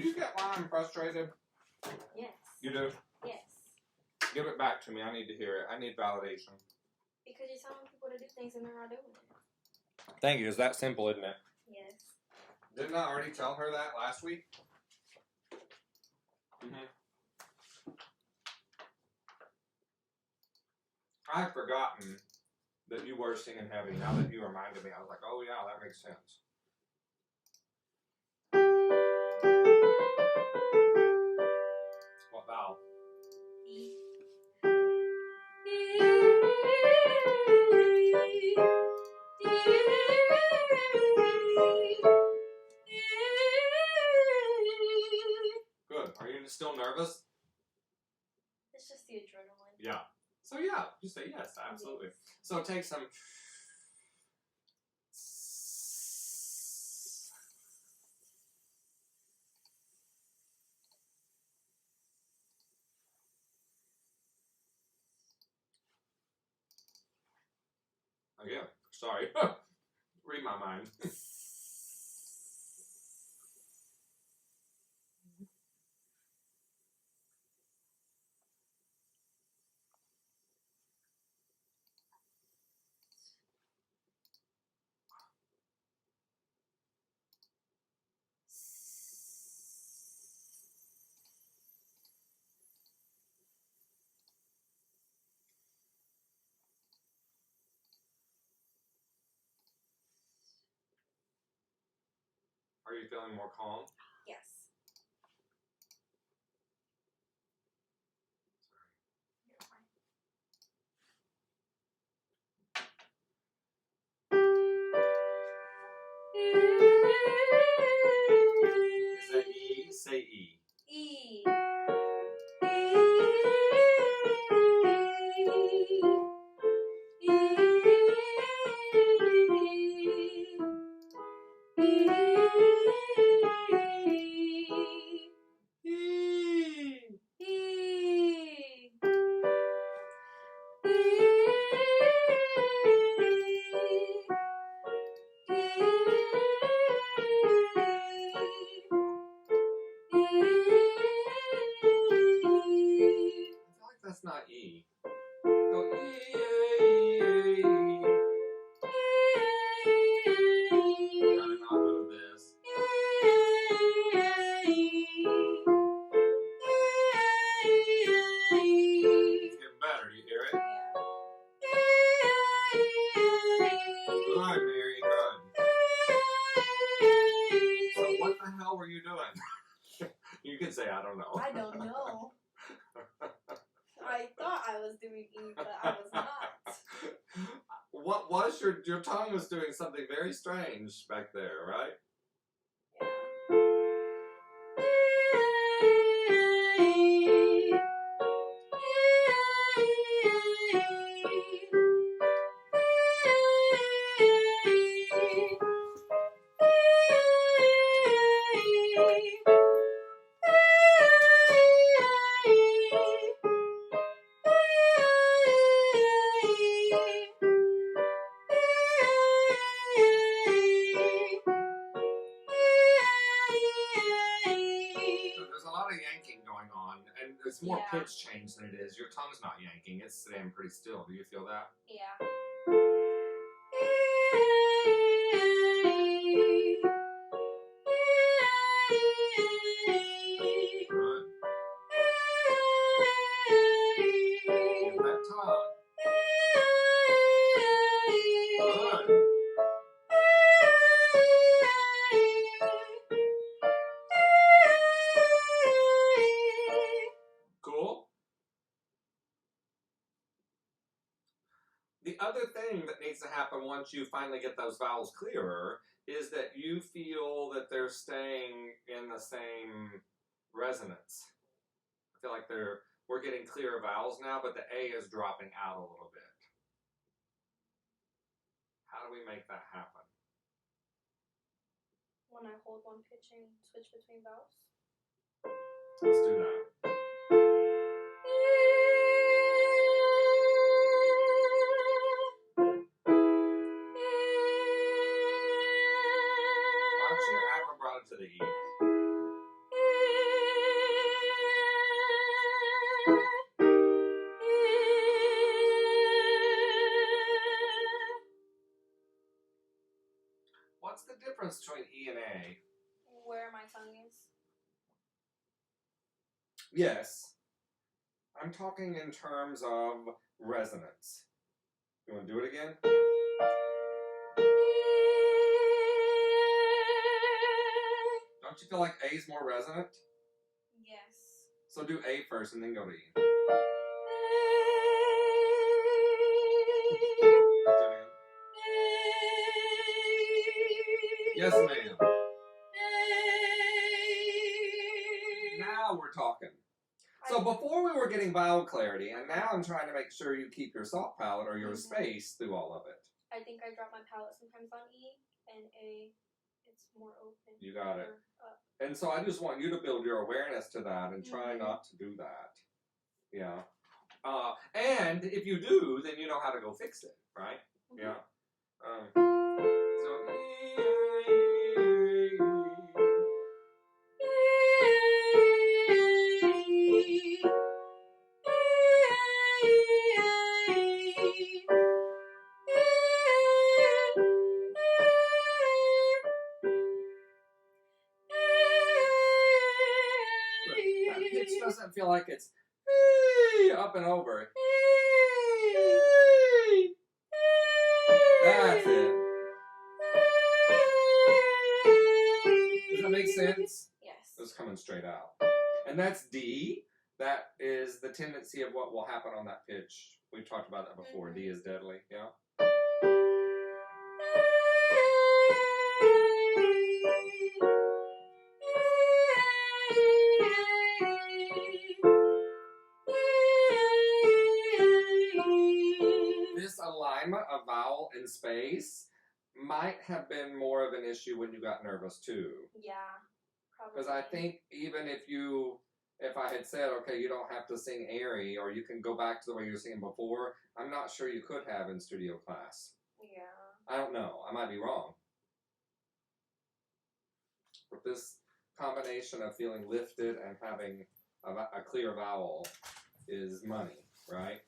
Do you get why I'm frustrated? Yes. You do? Yes. Give it back to me. I need to hear it. I need validation. Because you're telling people to do things and they're not doing it. Thank you. It's that simple, isn't it? Yes. Didn't I already tell her that last week? I had forgotten that you were singing heavy. Now that you reminded me, I was like, oh yeah, that makes sense. What vowel? E. Good. Are you still nervous? It's just the adrenaline. Yeah. So yeah, you say yes, absolutely. Yes. So take some. Again, sorry. Read my mind. Are you feeling more calm? Yes. You're fine. Is that E? Say E. E. That's not E. Go E. You gotta not move this. It's getting better. You hear it? Good, Mary. Good. So what the hell were you doing? You can say I don't know. I don't know. I thought I was doing E, but I was not. What was your tongue was doing something very strange back there, right? There's a lot of yanking going on, and it's more pitch change than it is. Your tongue's not yanking; it's staying pretty still. Do you feel that? Yeah. Good. Use that tongue. Good. Cool. The other thing that needs to happen once you finally get those vowels clearer is that you feel that they're staying in the same resonance. I feel like we're getting clearer vowels now, but the A is dropping out a little bit. How do we make that happen? When I hold one pitch and switch between vowels. Let's do that. Actually, I haven't brought it to the E. What's the difference between E and A? Where my tongue is. Yes. I'm talking in terms of resonance. You want to do it again? Don't you feel like A is more resonant? Yes. So do A first and then go to E. Yes, ma'am. Now we're talking. So before we were getting vowel clarity, and now I'm trying to make sure you keep your soft palate or your space through all of it. I think I drop my palate sometimes on E, and A, it's more open. You got it. Or up. And so I just want you to build your awareness to that and try not to do that. Yeah. And if you do, then you know how to go fix it, right? Yeah. That pitch doesn't feel like it's up and over. That's it. Does that make sense? Yes. It's coming straight out. And that's D. That is the tendency of what will happen on that pitch. We've talked about that before. D is deadly. Yeah. This alignment of vowel and space might have been more of an issue when you got nervous too. Yeah, probably. Because I think even if I had said, okay, you don't have to sing airy, or you can go back to the way you were singing before, I'm not sure you could have in studio class. Yeah. I don't know. I might be wrong. But this combination of feeling lifted and having a clear vowel is money, right?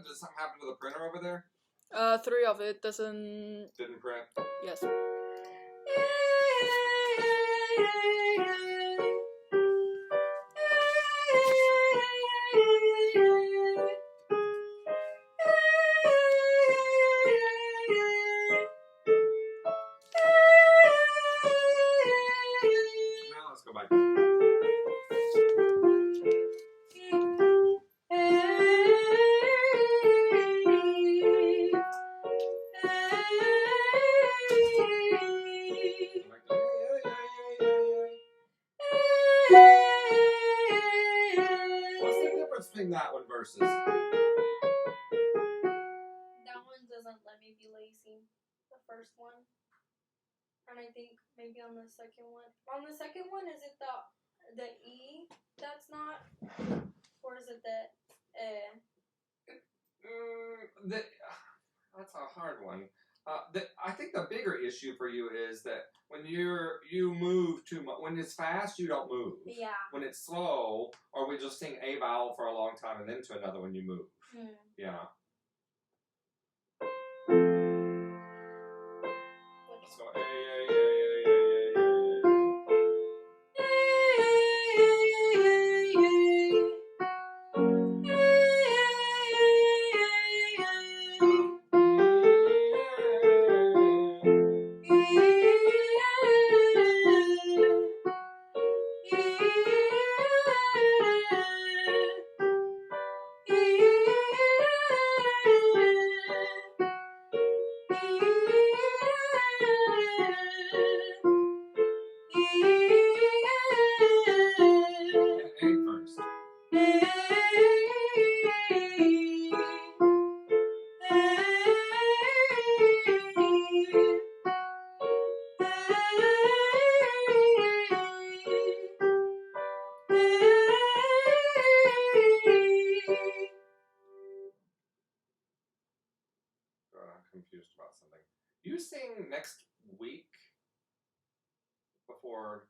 Did something happen to the printer over there? 3 of it doesn't. Didn't print? Yes. Now let's go back. What's the difference between that one versus? That one doesn't let me be lazy. The first one. And I think maybe on the second one. On the second one, is it the E that's not? Or is it the That's a hard one. I think the bigger issue for you is that when you move too much, when it's fast, you don't move. Yeah. When it's slow, or we just sing a vowel for a long time and then to another when you move. Yeah. Let's go. You sing next week before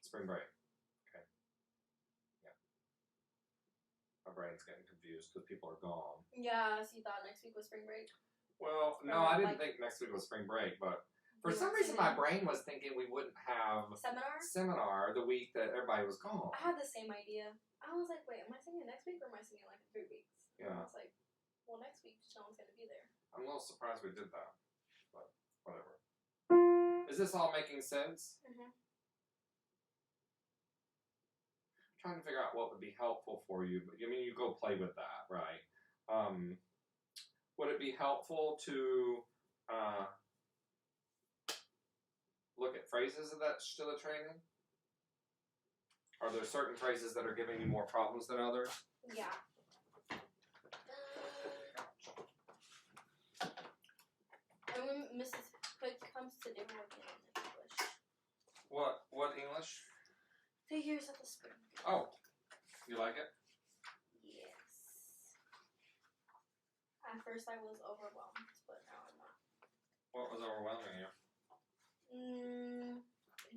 spring break. Okay. Yeah. My brain's getting confused because people are gone. Yeah, so you thought next week was spring break? Well, Or, no, I didn't like- think next week was spring break, but for You some weren't reason my singing? brain was thinking we wouldn't have Seminar? seminar the week that everybody was gone. I had the same idea. I was like, wait, am I singing next week or am I singing like in 3 weeks? And Yeah. I was like, well, next week no one's gonna be there. I'm a little surprised we did that, but whatever. Is this all making sense? Mhm. I'm trying to figure out what would be helpful for you. But I mean, you go play with that, right? Would it be helpful to look at phrases of that Stille training? Are there certain phrases that are giving you more problems than others? Yeah. And when Mrs. Hood comes to dinner with me in English, What English? figures of the spring. Oh, you like it? Yes. At first I was overwhelmed, but now I'm not. What was overwhelming you?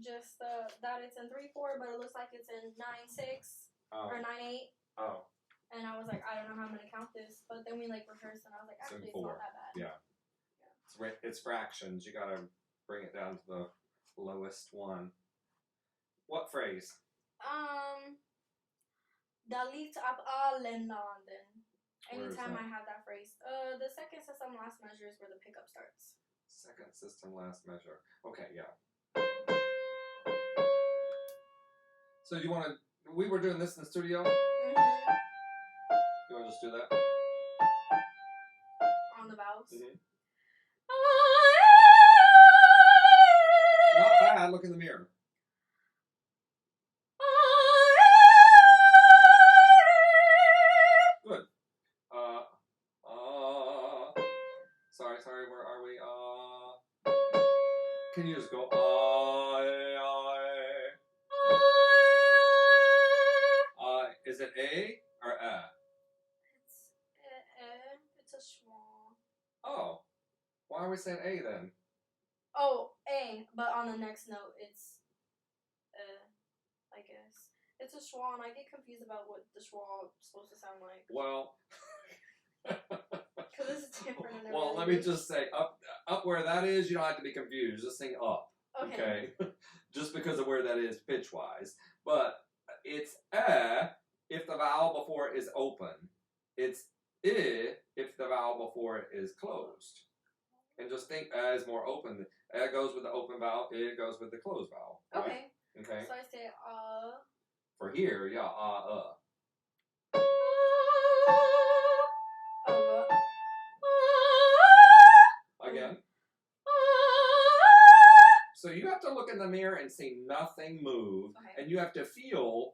Just that it's in 3/4, but it looks like it's in 9/6 Oh, or 9/8, oh, and I was like, I don't know how I'm gonna count this. But then we like rehearsed, and I was like, It's in actually, it's 4. not that bad. Yeah. It's fractions. You gotta bring it down to the lowest one. What phrase? Dalit ab allen landen. Where is Anytime that? I have that phrase. The second system last measure is where the pickup starts. Second system last measure. Okay, yeah. So you want to? We were doing this in the studio. Mm-hmm. You want to just do that? On the vowels. Mhm. Not bad. Look in the mirror. Good. Sorry. Where are we? Can you just go? Is it A or It's a schwa. Oh, why are we saying A then? Oh, A, but on the next note, it's I guess. It's a schwa, and I get confused about what the schwa is supposed to sound like. Well. Because it's different in every Well, let me language. just say, up where that is, you don't have to be confused. Just sing up, Okay. Just because of where that is pitch-wise. But it's if the vowel before it is open. It's if the vowel before it is closed. And just think is more open. Goes with the open vowel. It goes with the closed vowel. Right? Okay. Okay. So I say For here, yeah, Oh, Again. So you have to look in the mirror and see nothing move, Okay. and you have to feel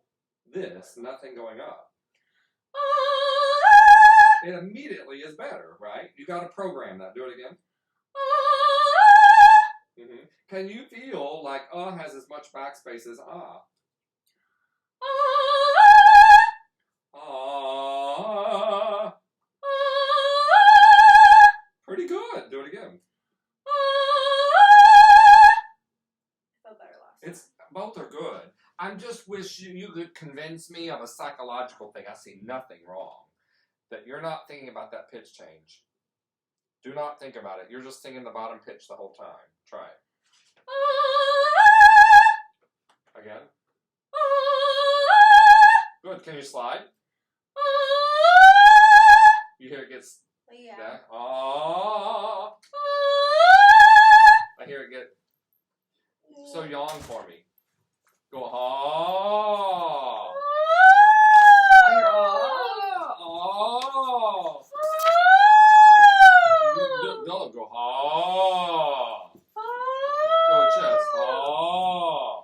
this, nothing going up. It immediately is better, right? You got to program that. Do it again. Mm-hmm. Can you feel like has as much backspace as ah? Ah. Pretty good. Do it again. felt better last It's both are good. I just wish you could convince me of a psychological thing. I see nothing wrong. That you're not thinking about that pitch change. Do not think about it. You're just singing the bottom pitch the whole time. Try it. Again. Good. Can you slide? You hear it gets Yeah. that? Ah. I hear it get. So yawn for me. Go ah. I hear ah. Oh. Don't go ah. Go chest. Ah.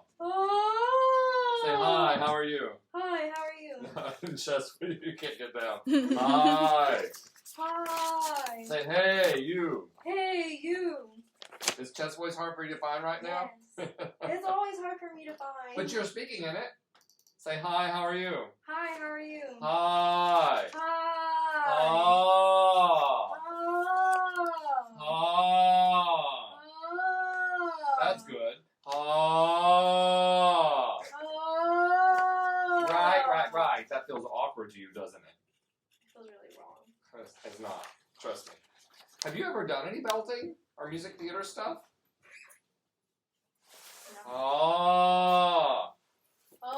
Say hi. How are you? Hi, how are you? Chest. You can't get down. Hi. Hi. Say hey you. Hey, you. Is chest voice hard for you to find right now? Yes. It's always hard for me to find. But you're speaking in it. Say hi. How are you? Hi, how are you? Hi. Hi. Ah. Ah. Ah. right, that feels awkward to you, doesn't it? It feels really wrong. It's not. Trust me. Have you ever done any belting or music theater stuff? No. Oh. Oh.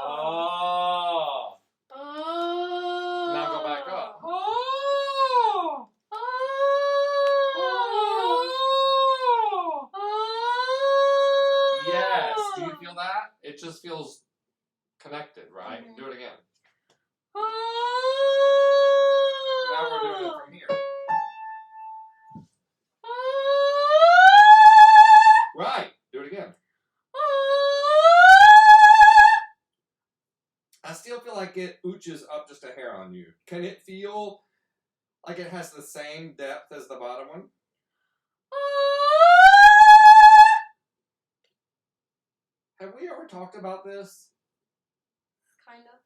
Oh. Oh. Now go back up. Oh. Oh. Oh. Oh. Yes. Do you feel that? It just feels connected, right? Mhm. Do it again. Oh. Now we're doing it from here. Oh. Right. Do it again. I still feel like it ooches up just a hair on you. Can it feel like it has the same depth as the bottom one? Have we ever talked about this? Kind of.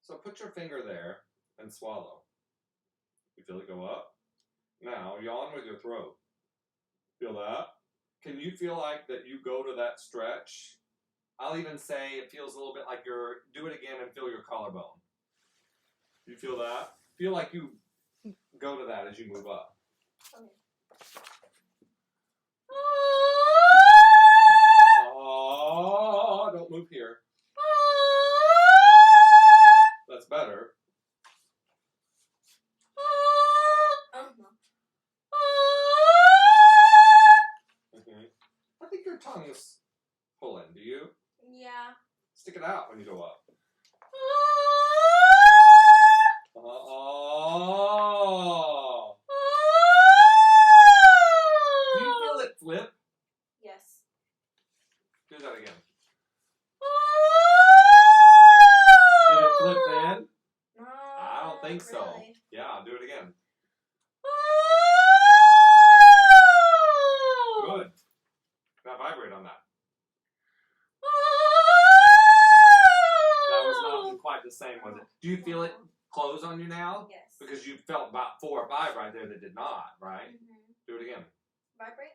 So put your finger there and swallow. You feel it go up? Now yawn with your throat. Feel that? Can you feel like that you go to that stretch? I'll even say it feels a little bit like you're, do it again and feel your collarbone. You feel that? Feel like you go to that as you move up. Okay. Oh, don't move here. That's better. I think your tongue's pulling. Do you? Yeah. Stick it out when you go up. Oh. Do you feel it flip? Yes. Do that again. Did it flip then? No. I don't think so. Really. Yeah, do it again. Good. Now vibrate on that. That was not quite the same, was it? Do you feel it close on you now? Yes. Because you felt about 4 or 5 right there that did not, right? Mm-hmm. Do it again. Vibrate?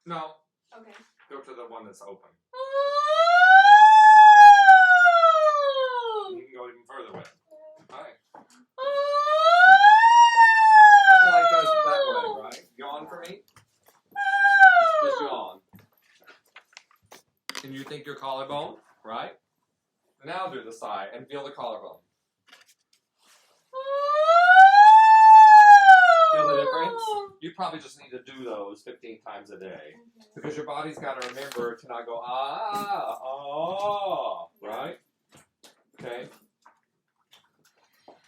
No. Okay. Go to the one that's open. You can go even further with it. Alright. I feel like it goes that way, right? Yawn for me. Just yawn. And you think your collarbone, right? Now do the side and feel the collarbone. Feel the difference? You probably just need to do those 15 times a day. Because your body's got to remember to not go, right? Okay.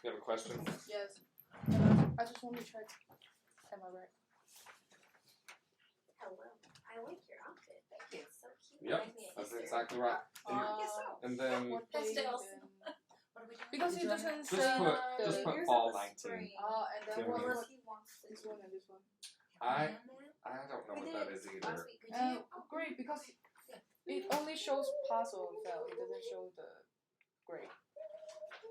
You have a question? Yes. I just want to check. Am I right? Hello. I like your outfit. Thank you. It's so cute. Yep, Reminds me of that's Easter. exactly right. And, and then What That's day still- then? What are we doing? Because it doesn't say just put the Yours fall is the 19. spring. and then Yeah, what, we- what Unless he wants to. this one and this one. I don't know We what did that it is last either. week. Could you? Great, because it only shows puzzle fell. It doesn't show the gray.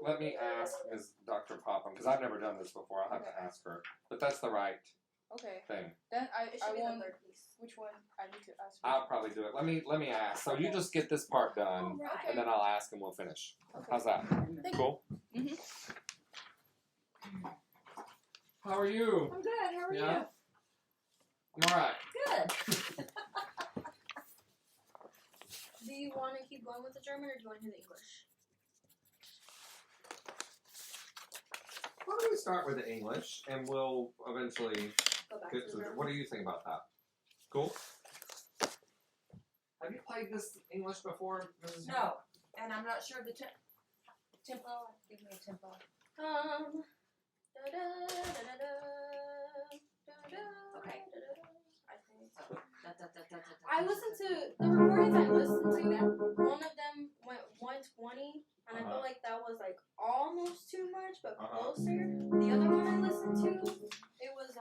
Let me ask Ms. Dr. Popham, because I've never done this before. I'll have to ask her. But that's the right Okay. thing. Then It I should be the want third piece. which one I need to ask. I'll probably do it. Let me ask. So you just get this part done, Alright. and then I'll ask and we'll finish. Okay. How's that? you. Cool? Mhm. How are you? I'm good. How are Yeah. you? I'm alright. Good. Do you want to keep going with the German or do you want to hear the English? Why don't we start with the English, and we'll eventually Go back get to to the the... German. What do you think about that? Cool? Have you played this English before, Mrs. No, and I'm not sure the tempo. Give me a tempo. Okay. I think so. Da. I listened to the recordings I listened to. One of them went 120, and I felt like that was like almost too much, but closer. The other one I listened to, it was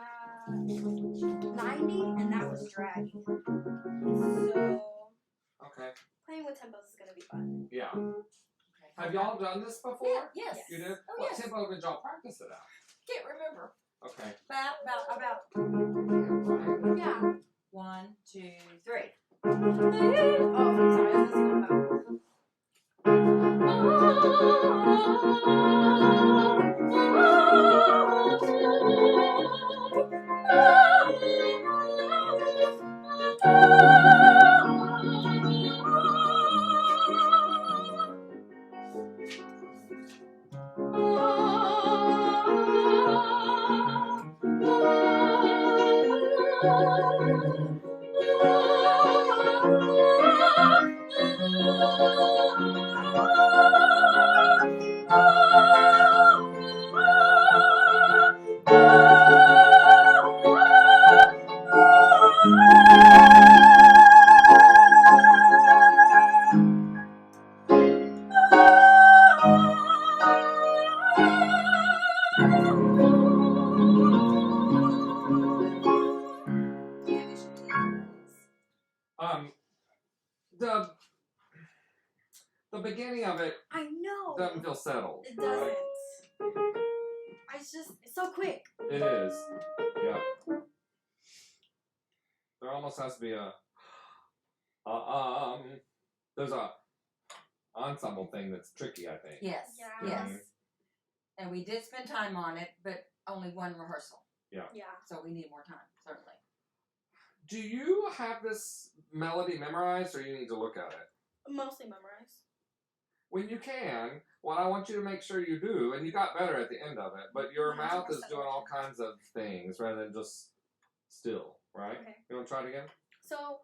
90, and that was dragging. So Okay. playing with tempos is gonna be fun. Yeah. Okay. Have y'all done this before? Yes. You did? Oh, What yes. tempo did y'all practice it at? Can't remember. Okay. About. Yeah. 1, 2, 3. Oh, sorry, I was listening about. The beginning of it I know. doesn't feel settled. It doesn't. It's so quick. It is. Yeah. There almost has to be there's a ensemble thing that's tricky, I think. Yes. Yeah. Yes. Mhm. And we did spend time on it, but only one rehearsal. Yeah. So we need more time, certainly. Do you have this melody memorized, or you need to look at it? Mostly memorized. When you can, what I want you to make sure you do, and you got better at the end of it, but your mouth is doing all kinds of things rather than just still, right? Okay. You want to try it again? So,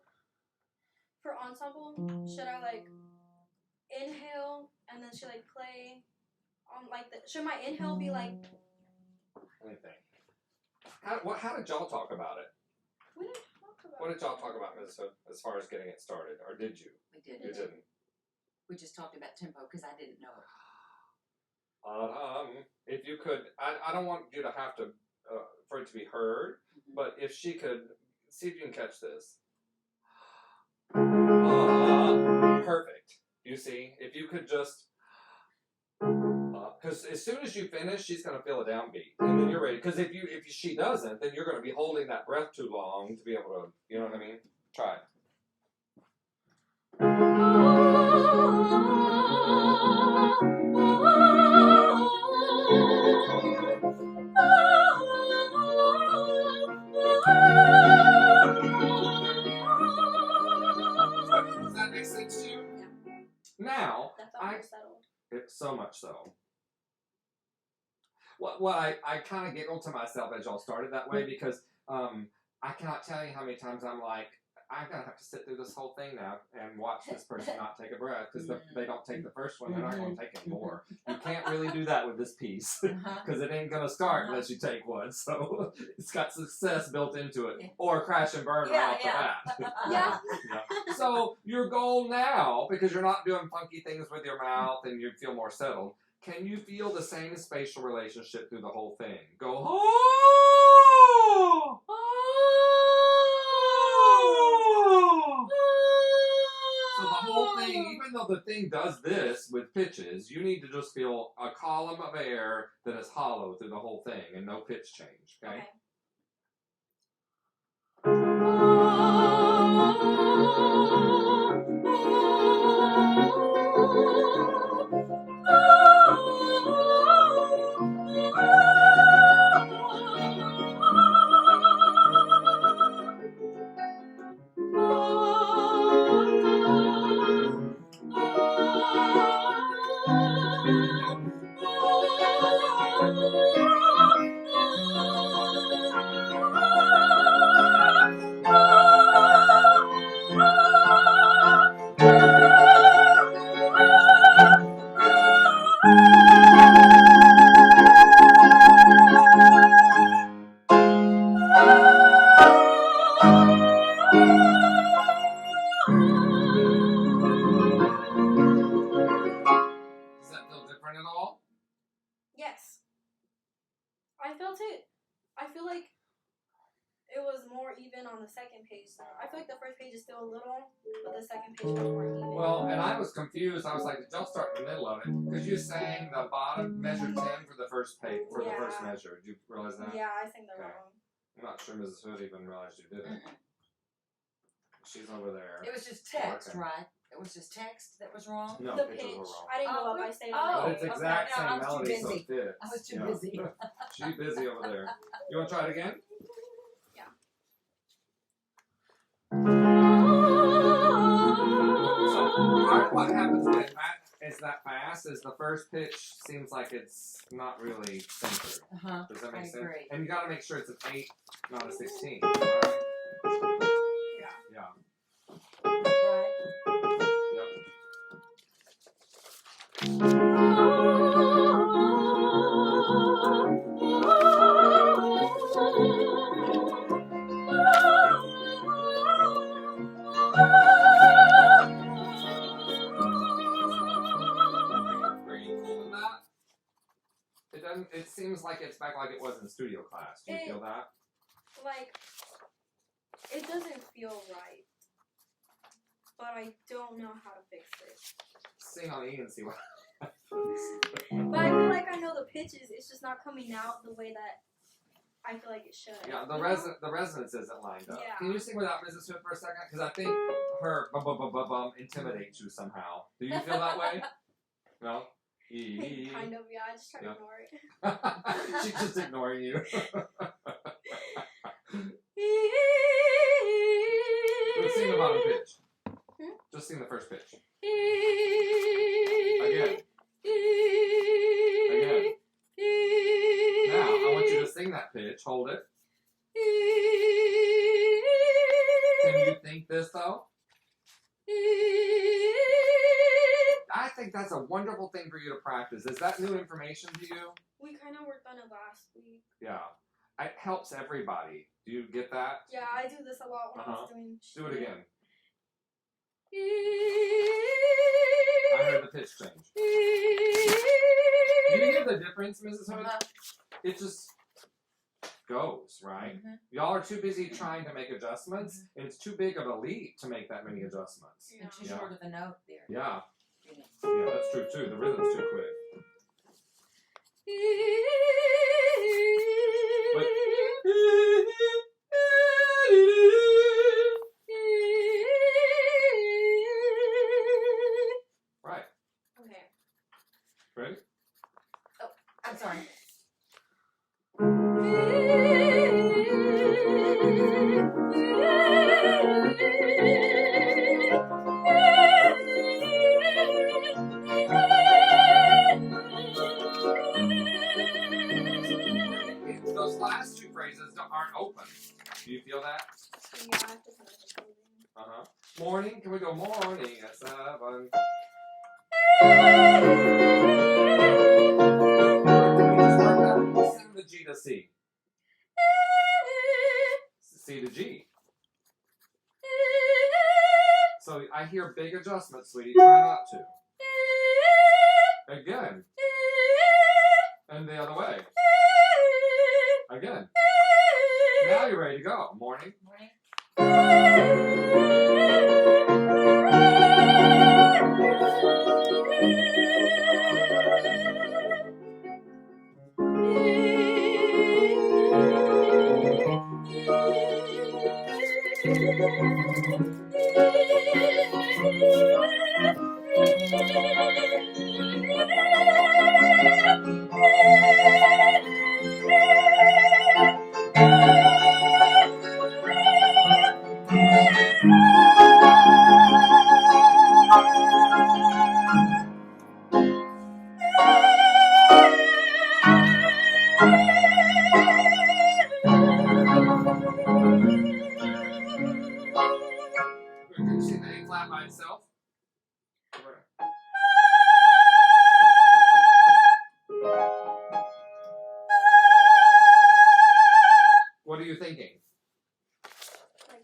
for ensemble, should I like inhale and then should I play on like the? Should my inhale be like? Let me think. How did y'all talk about it? We didn't talk about. What did y'all talk about, Ms. Hood, as far as getting it started, or did you? We did. You didn't. We just talked about tempo because I didn't know it. If you could, I don't want you to have to for it to be heard, but if she could see if you can catch this. Perfect. You see, if you could just, because as soon as you finish, she's gonna feel a downbeat, and then you're ready. Because if she doesn't, then you're gonna be holding that breath too long to be able to, you know what I mean? Try it. Does that make sense to you? Yeah. Now, That's almost settled. It's so much so. Well, I kind of giggled to myself as y'all started that way because I cannot tell you how many times I'm like, I'm going to have to sit through this whole thing now and watch this person not take a breath because they don't take the first one. They're not going to take any more. You can't really do that with this piece because it ain't going to start unless you take one. So it's got success built into it or crash and burn right off the bat. Yeah. Yeah. So your goal now, because you're not doing funky things with your mouth and you feel more settled, can you feel the same spatial relationship through the whole thing? Go, oh! So the whole thing, even though the thing does this with pitches, you need to just feel a column of air that is hollow through the whole thing and no pitch change, okay? Does that feel different at all? Yes. I felt it. I feel like it was more even on the second page. So I feel like the first page is still a little, but the second page was more even. Well, and I was confused. I was like, did y'all start in the middle of it? Because you sang the bottom measure 10 for the first page, for the first measure. Did you realize that? Yeah, I think they're Okay. wrong. I'm not sure Mrs. Hood even realized you did it. She's over there. It was just text, Okay. right? It was just text that was wrong. No, the pitches pitch. were wrong. I didn't go Oh, up. I stayed oh. on But it. it's okay, exact no, I same was too melody, so busy. it fits. I was too Yeah. busy. She's busy over there. You want to try it again? So part of what happens when it's that fast is the first pitch seems like it's not really centered. Does that make I sense? agree. And you got to make sure it's an 8, not a 16. All right? Yeah. Right. Yep. Are you cool with that? It doesn't. It seems like it's back like it was in studio class. Do you feel that? Like, it doesn't feel right. But I don't know how to fix it. Sing on E and see what. But I feel like I know the pitches. It's just not coming out the way that I feel like it should. Yeah, the you know? the resonance isn't lined up. Yeah. Can you sing without Mrs. Smith for a second? Because I think her bum bum bum bum bum intimidates you somehow. Do you feel that way? No. E. Kind of, yeah. I just try to Yeah. ignore it. She's just ignoring you. Let's sing the bottom pitch. Just sing the first pitch. Again. Again. Now, I want you to sing that pitch. Hold it. Can you think this, though? I think that's a wonderful thing for you to practice. Is that new information to you? We kind of worked on it last week. Yeah. It helps everybody. Do you get that? Yeah, I do this a lot when I was doing Do it shit. again. I heard the pitch change. Do you hear the difference, Mrs. Hood? It just goes, right? Y'all are too busy trying to make adjustments, and it's too big of a leap to make that many adjustments. Yeah. And too short of a note there. Yeah. Yeah, that's true too. The rhythm's too quick. But right. Okay. Ready? I'm sorry. Those last two phrases aren't open. Do you feel that? Yeah, I have to kind of control it. Morning. Can we go morning at 7? Can we just work that? Sing the G to C. C to G. So I hear big adjustments, sweetie. Try not to. Again. And the other way. Again. Now you're ready to go. Morning. Morning. Can you see the A flat by itself? What are you thinking? Like,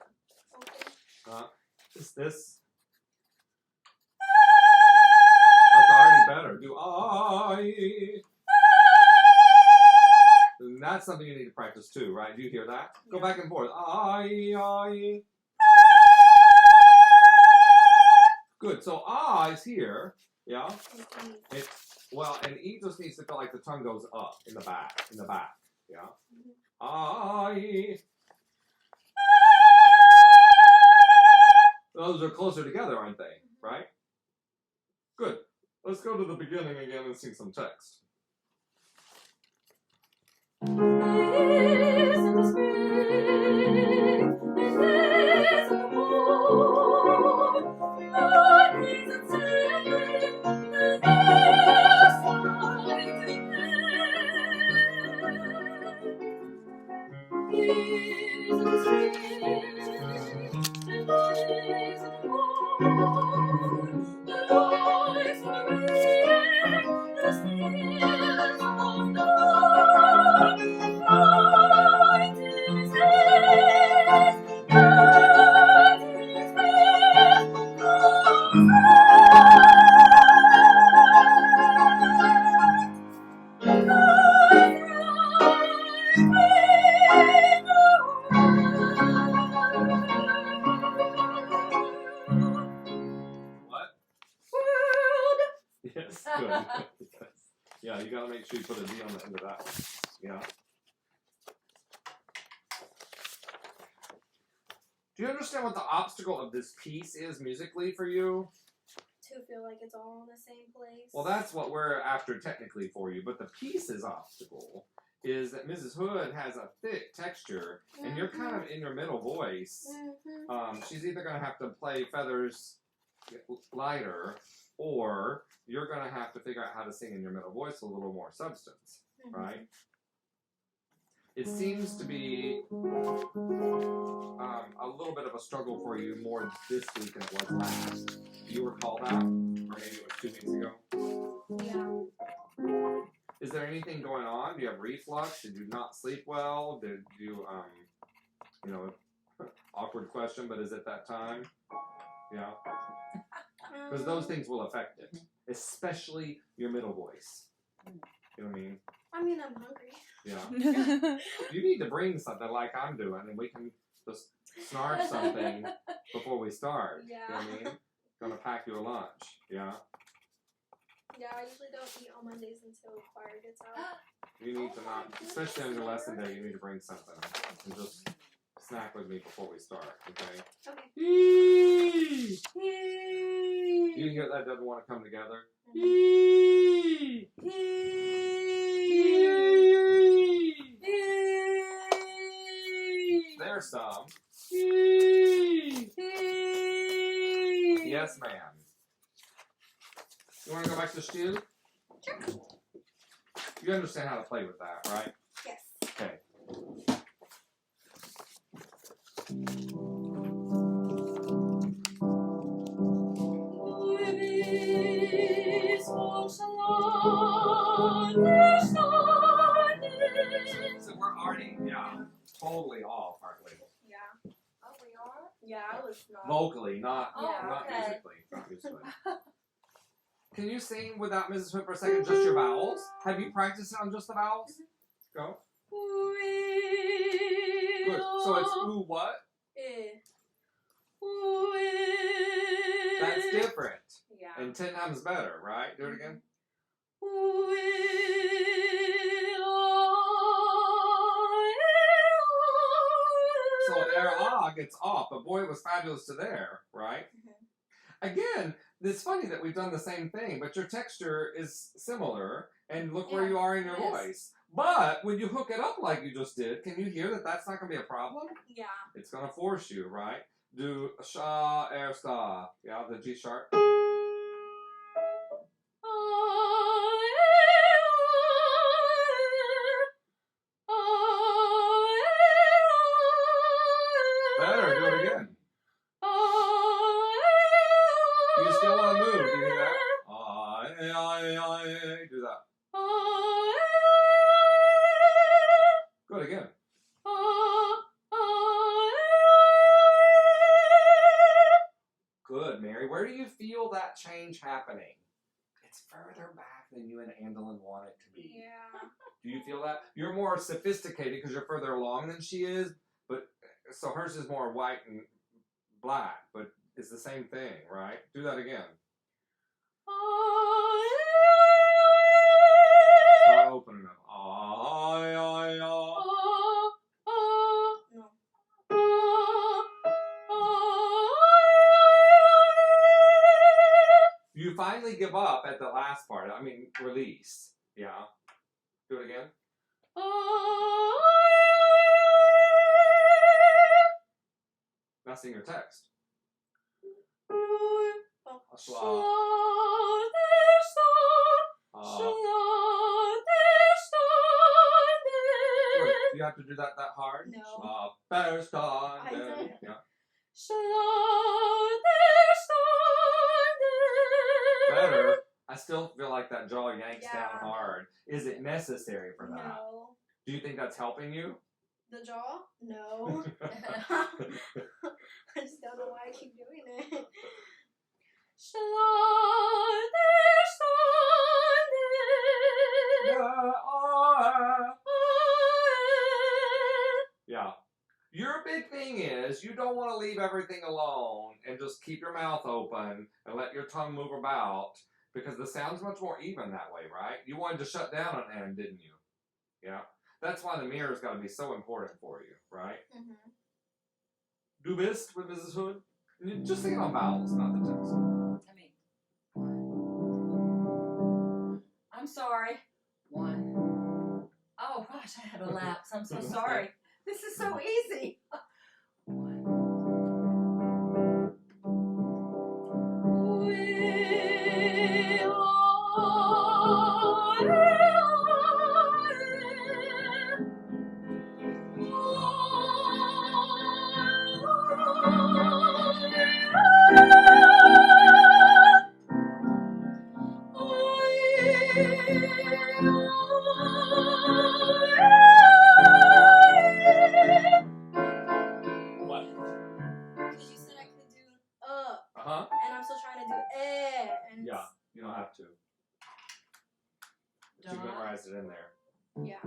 okay. Is this? That's already better. Do I? And that's something you need to practice too, right? Do you hear that? Go back and forth. I. Good. So I is here. Yeah. And Well, and E just needs to feel like the tongue goes up in the back. Yeah. I. Those are closer together, aren't they? right? Good. Let's go to the beginning again and sing some text. Days of the spring, and days of the fall, days of singing, and days of fighting Days of the spring, and days of the fall, the lights of the rain, the sneers of the What? world. Yes, good. Yes. Yeah, you gotta make sure you put a D on the end of that one. Yeah. Do you understand what the obstacle of this piece is musically for you? To feel like it's all in the same place. Well, that's what we're after technically for you, but the piece's obstacle is that Mrs. Hood has a thick texture, and you're kind of in your middle voice. She's either going to have to play feathers lighter, or you're going to have to figure out how to sing in your middle voice with a little more substance, right? It seems to be a little bit of a struggle for you more this week than it was last. You were called out, or maybe it was 2 weeks ago. Yeah. Is there anything going on? Do you have reflux? Did you not sleep well? Did you, awkward question, but is it that time? Yeah. Because those things will affect it, especially your middle voice. You know what I mean? I mean, I'm hungry. Yeah. You need to bring something like I'm doing, and we can just snark something before we start. Yeah. You know what I mean? Gonna pack you a lunch. Yeah. Yeah, I usually don't eat on Mondays until choir gets out. You need to not, especially on your lesson day, you need to bring something and just snack with me before we start, okay? Okay. Eee! You hear that doesn't want to come together? Eee! There's some. Yes, ma'am. You want to go back to the stew? Sure. You understand how to play with that, right? Yes. Okay. So we're already, totally off, aren't we? Yeah. Oh, we are? Yeah, I was not. Vocally, not Oh, okay. musically. Not musically. Can you sing without Mrs. Hood for a second, just your vowels? Have you practiced it on just the vowels? Go. Good. So it's ooh what? That's different. Yeah. And 10 times better, right? Do it again. So there gets off, but boy, it was fabulous to there, right? Again, it's funny that we've done the same thing, but your texture is similar, and look where Yeah, you are in your it is. voice. But when you hook it up like you just did, can you hear that that's not going to be a problem? Yeah. It's going to force you, right? Do sha, air, sta. Yeah, the G sharp. Better, do it again. You still want to move, do you hear that? Do that. Good, again. Good, Mary. Where do you feel that change happening? It's further back than you and Andalyn want it to be. Yeah. Do you feel that? You're more sophisticated because you're further along than she is, but so hers is more white and black, but it's the same thing, right? Do that again. Start opening up. You finally give up at the last part. I mean, release. Yeah. Do it again. Now sing your text. Schla. Good. Do you have to do that hard? No. Verstanden. Yeah. Better. I still feel like that jaw yanks down Yeah. hard. Is it necessary for that? No. Do you think that's helping you? The jaw? No. I just don't know why I keep doing it. Yeah. Your big thing is you don't want to leave everything alone and just keep your mouth open and let your tongue move about because the sound's much more even that way, right? You wanted to shut down an end, didn't you? Yeah. That's why the mirror's got to be so important for you, right? Mm-hmm. Du bist with Mrs. Hood. And you just sing it on vowels, not the text. I mean, I'm sorry. 1. Oh gosh, I had a lapse. I'm so sorry. This is so easy. 1. What? Because you said I could do Uh-huh. and I'm still trying to do and Yeah, you don't have to. But you Da. memorized it in there. yeah.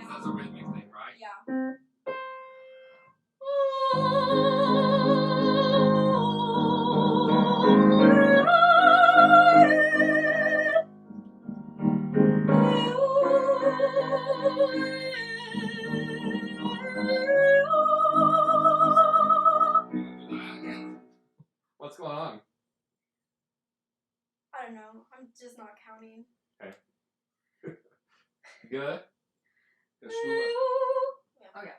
That's a rhythmic thing, right? Yeah. What's going on? I don't know. I'm just not counting. Good? Good. Okay.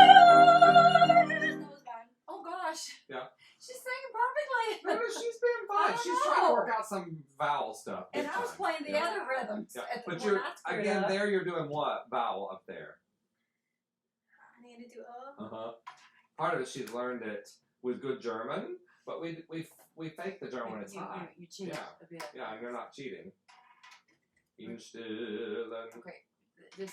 That was bad. Oh gosh. Yeah. She's singing perfectly. No, she's being fine. I She's know. trying to work out some vowel stuff. And big I was time. playing the Yeah. other rhythms. Yeah. At the But one you're I screwed again up. there. You're doing what vowel up there? I need to do Part of it, she's learned it with good German, but we fake the German when it's high. You cheat Yeah. a bit. Yeah, and you're not cheating. Instillen. Okay. This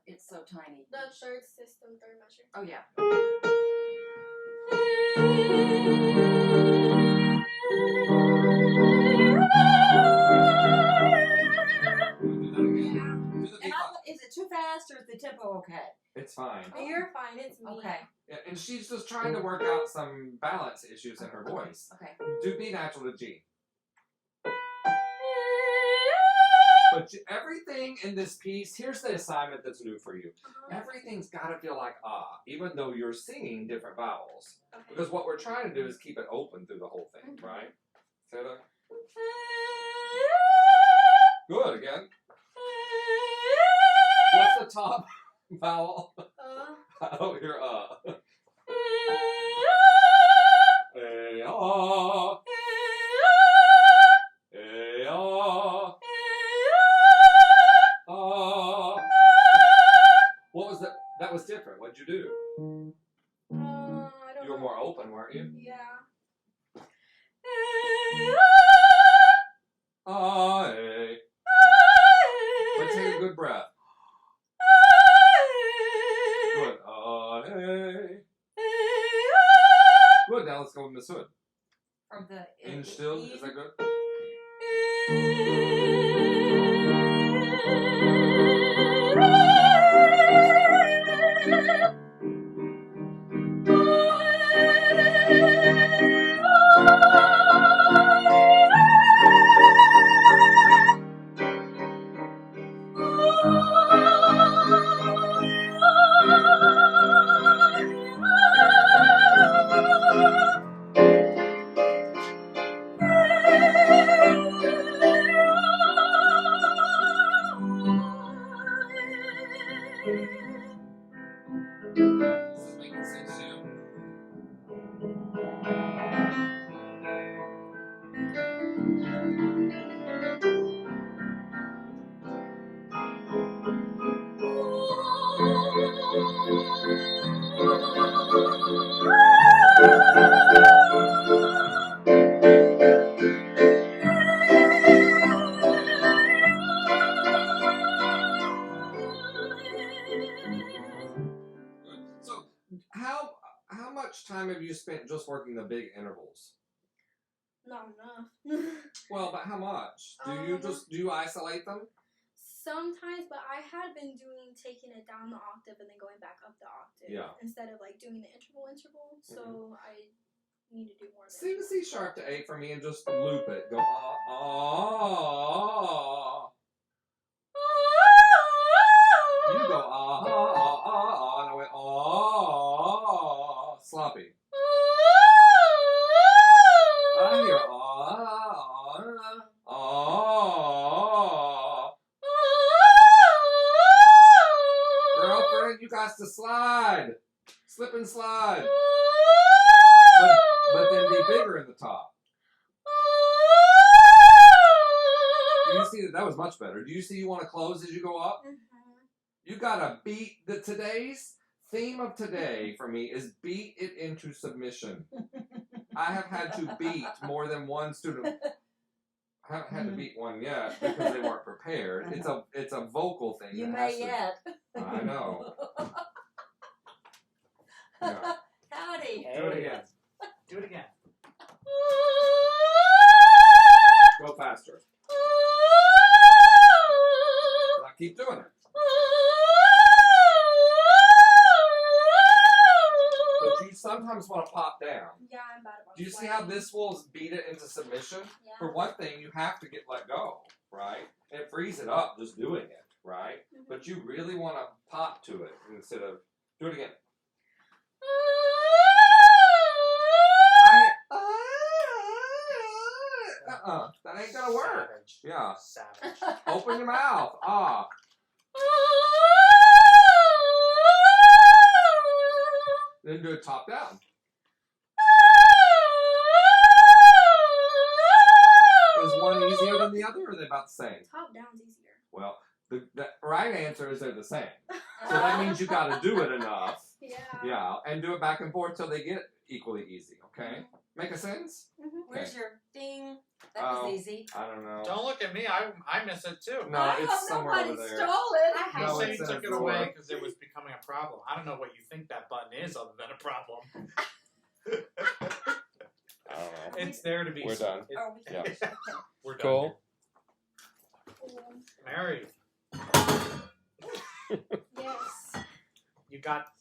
it's so tiny. the third system, third measure. Oh yeah. Do that again. Do the And deep- is it too fast or is the tempo okay? It's fine. Oh, you're fine. It's me. Okay. Yeah, and she's just trying to work out some balance issues in her voice. Okay. Do B natural to G. But everything in this piece, here's the assignment that's new for you. Everything's got to feel like ah, even though you're singing different vowels. Okay. Because what we're trying to do is keep it open through the whole thing, right? Say that. Good, again. What's the top vowel? Oh, you're Hey, ah. the Inch still? E. Is that good? This is making sense to you? So, how much time have you spent just working the big intervals? Not enough. Well, but how much? Do you isolate them? Sometimes, but I had been taking it down the octave and then going back up the octave. Yeah. Instead of like doing the interval. So I need to do more of it. Sing the C sharp to A for me and just loop it. Go ah. You go ah. And I went ah. Sloppy. I hear ah. Girlfriend, you got to slide. Slip and slide. But then be bigger in the top. Do you see that was much better? Do you see you want to close as you go up? You gotta beat today's theme of today for me is beat it into submission. I have had to beat more than one student. I haven't had to beat one yet because they weren't prepared. It's a vocal thing. You that may has to- yet. I know. Yeah. Howdy. Do it again. Do it again. Go faster. Now keep doing it. But you sometimes want to pop down. Yeah, I'm bad about Do you see how this will beat it into submission? Yeah. For one thing, you have to let go, right? And it frees it up just doing it, right? Mhm. But you really want to pop to it instead of do it again. That ain't gonna work. Savage. Yeah. Savage. Open your mouth. Ah. Then do it top down. Is one easier than the other, or are they about the same? Top down's easier. Well, the right answer is they're the same. So that means you got to do it enough. Yeah. Yeah, and do it back and forth till they get equally easy. Okay, make a sense? Where's your ding? That Oh. was easy. I don't know. Don't look at me. I miss it too. No, I it's hope somewhere nobody over there. stole it. I have No, You said it's you in took a it drawer. away because it was becoming a problem. I don't know what you think that button is other than a problem. I don't know. It's there to be. We're done. Oh, we Yeah. can. We're done. Cool. Mary, Yes. you got